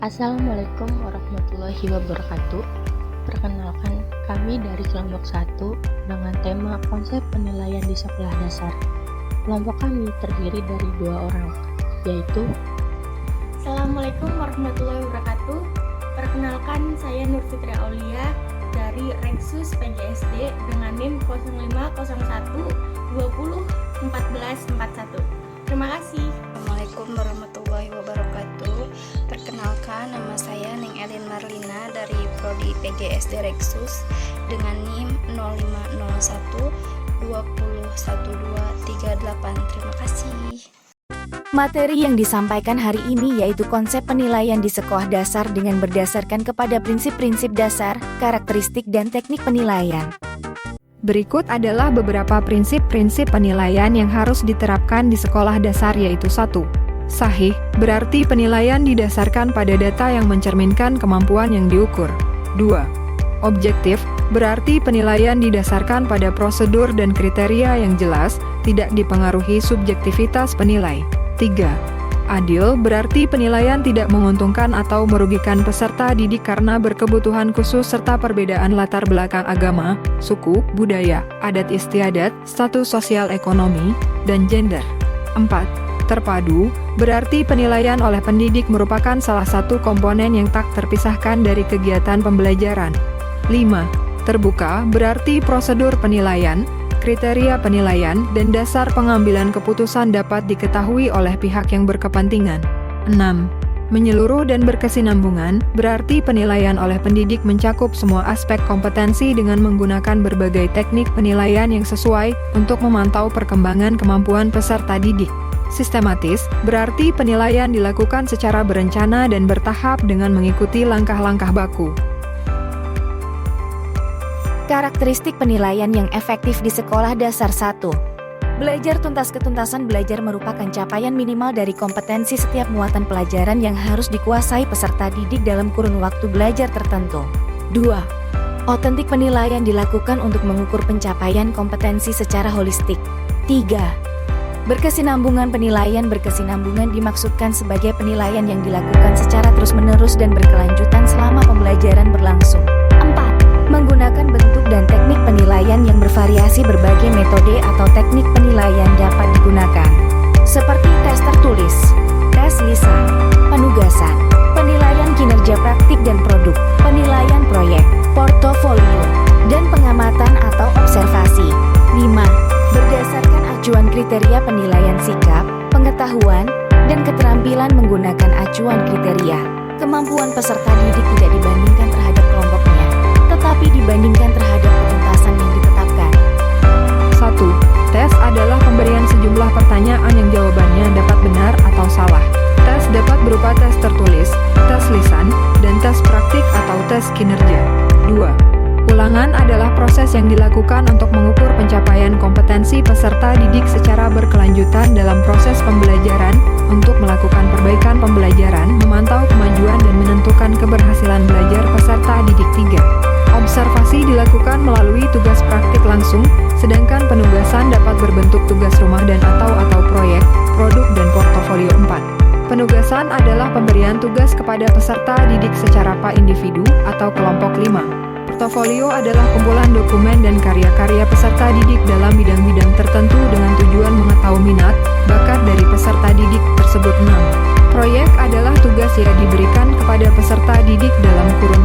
Assalamualaikum warahmatullahi wabarakatuh. Perkenalkan, kami dari kelompok 1 dengan tema konsep penilaian di sekolah dasar. Kelompok kami terdiri dari 2 orang, yaitu Assalamualaikum warahmatullahi wabarakatuh. Perkenalkan, saya Nur Fitri Aulia dari Rexus PGSD dengan NIM 0501 20 14 41. Terima kasih. Assalamualaikum warahmatullahi wabarakatuh. Perkenalkan, nama saya Neng Elin Marlina dari Prodi PGSD Rexus dengan NIM 0501 20 12 38. Terima kasih. Materi yang disampaikan hari ini yaitu konsep penilaian di sekolah dasar dengan berdasarkan kepada prinsip-prinsip dasar, karakteristik dan teknik penilaian. Berikut adalah beberapa prinsip-prinsip penilaian yang harus diterapkan di sekolah dasar yaitu 1. Sahih, berarti penilaian didasarkan pada data yang mencerminkan kemampuan yang diukur. 2. Objektif, berarti penilaian didasarkan pada prosedur dan kriteria yang jelas, tidak dipengaruhi subjektivitas penilai. 3. Adil, berarti penilaian tidak menguntungkan atau merugikan peserta didik karena berkebutuhan khusus serta perbedaan latar belakang agama, suku, budaya, adat istiadat, status sosial ekonomi, dan gender. 4. Terpadu, berarti penilaian oleh pendidik merupakan salah satu komponen yang tak terpisahkan dari kegiatan pembelajaran. 5. Terbuka, berarti prosedur penilaian, kriteria penilaian, dan dasar pengambilan keputusan dapat diketahui oleh pihak yang berkepentingan. 6. Menyeluruh dan berkesinambungan, berarti penilaian oleh pendidik mencakup semua aspek kompetensi dengan menggunakan berbagai teknik penilaian yang sesuai untuk memantau perkembangan kemampuan peserta didik. Sistematis, berarti penilaian dilakukan secara berencana dan bertahap dengan mengikuti langkah-langkah baku. Karakteristik penilaian yang efektif di sekolah dasar 1. Belajar tuntas. Ketuntasan belajar merupakan capaian minimal dari kompetensi setiap muatan pelajaran yang harus dikuasai peserta didik dalam kurun waktu belajar tertentu. 2. Otentik penilaian dilakukan untuk mengukur pencapaian kompetensi secara holistik. 3. Berkesinambungan penilaian. Berkesinambungan dimaksudkan sebagai penilaian yang dilakukan secara terus-menerus dan berkelanjutan selama pembelajaran berlangsung. 4. Menggunakan bentuk dan teknik penilaian yang bervariasi. Berbagai metode atau teknik penilaian dapat digunakan, seperti tes tertulis, tes lisan, penugasan, penilaian kinerja praktik dan produk, penilaian proyek, portofolio, dan pengamatan atau observasi. 5. Berdasarkan acuan kriteria penilaian sikap, pengetahuan, dan keterampilan menggunakan acuan kriteria. Kemampuan peserta didik tidak dibandingkan terhadap kelompoknya, tetapi dibandingkan terhadap ketuntasan yang ditetapkan. 1. Tes adalah pemberian sejumlah pertanyaan yang jawabannya dapat benar atau salah. Tes dapat berupa tes tertulis, tes lisan, dan tes praktik atau tes kinerja. 2. Ulangan adalah proses yang dilakukan untuk mengukur pencapaian kompetensi peserta didik secara berkelanjutan dalam proses pembelajaran, untuk melakukan perbaikan pembelajaran, memantau kemajuan dan menentukan keberhasilan belajar peserta didik. 3. Observasi dilakukan melalui tugas praktik langsung, sedangkan penugasan dapat berbentuk tugas rumah dan atau proyek, produk dan portofolio. 4. Penugasan adalah pemberian tugas kepada peserta didik secara individu atau kelompok. 5. Portofolio adalah kumpulan dokumen dan karya-karya peserta didik dalam bidang-bidang tertentu dengan tujuan mengetahui minat, bakat dari peserta didik tersebut. 6. Proyek adalah tugas yang diberikan kepada peserta didik dalam kurun